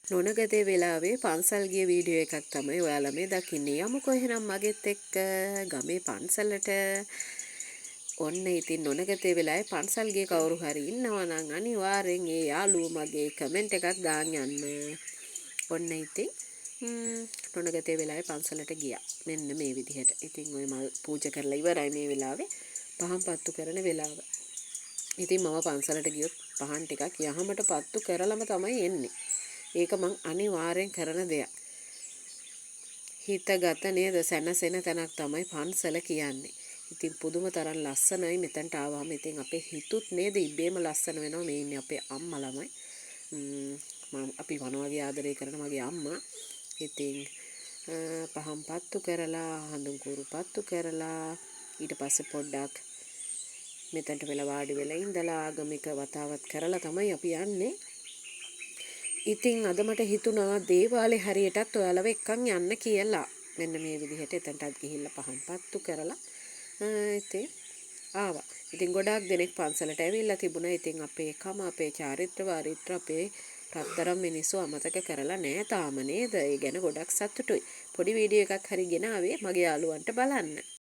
නොනගතේ වෙලාවේ පන්සල් ගිය වීඩියෝ එකක් තමයි ඔයාලා මේ දකින්නේ. යමුකෝ එහෙනම් මගෙත් එක්ක ගමේ පන්සලට. ඔන්න ඉතින් නොනගතේ වෙලාවේ පන්සල් ගිය කවුරු හරි ඉන්නවා නම් අනිවාර්යෙන් ඒ යාළුවෝ මගේ කමෙන්ට් එකක් දාන්න යන්න. ඔන්න ඉතින් නොනගතේ වෙලාවේ පන්සලට ගියා. මෙන්න මේ විදිහට. ඉතින් ওই මල් පූජා කරලා ඉවරයි මේ වෙලාවේ. පහන් පත්තු කරන වෙලාව. ඉතින් මම පන්සලට ගියොත් පහන් ටිකක් යහමට පත්තු කරලම තමයි එන්නේ. ඒක මං අනිවාර්යෙන් කරන දෙයක්. හිතගත නේද සැනසෙන තැනක් තමයි පන්සල කියන්නේ. ඉතින් පුදුම තරම් ලස්සනයි මෙතනට ආවම. ඉතින් අපේ හිතුත් නේද ඉබේම ලස්සන වෙනවා. මේ ඉන්නේ අපේ අම්මා ළමයි. අපි වනවගේ ආදරය කරන මගේ අම්මා. ඉතින් පහන් පත්තු කරලා හඳුන් කුරු පත්තු කරලා ඊට පස්සේ පොඩ්ඩක් මෙතනට වෙලා වාඩි වෙලා ඉඳලා ආගමික වතාවත් කරලා තමයි අපි යන්නේ. ඉතින් අද මට හිතුණා දේවාලේ හරියටත් ඔයාලව එක්කන් යන්න කියලා. මෙන්න මේ විදිහට එතනටත් ගිහිල්ලා පහන් පත්තු කරලා ඉතින් ආවා. ඉතින් ගොඩාක් දෙනෙක් පන්සලට ඇවිල්ලා තිබුණා. ඉතින් අපේ කම අපේ චාරිත්‍ර වාරිත්‍ර අපේ රත්තරන් මිනිස්සු අමතක කරලා නෑ තාම නේද? ඒ ගැන ගොඩක් සතුටුයි. පොඩි වීඩියෝ එකක් හරි ගෙනාවේ මගේ යාළුවන්ට බලන්න.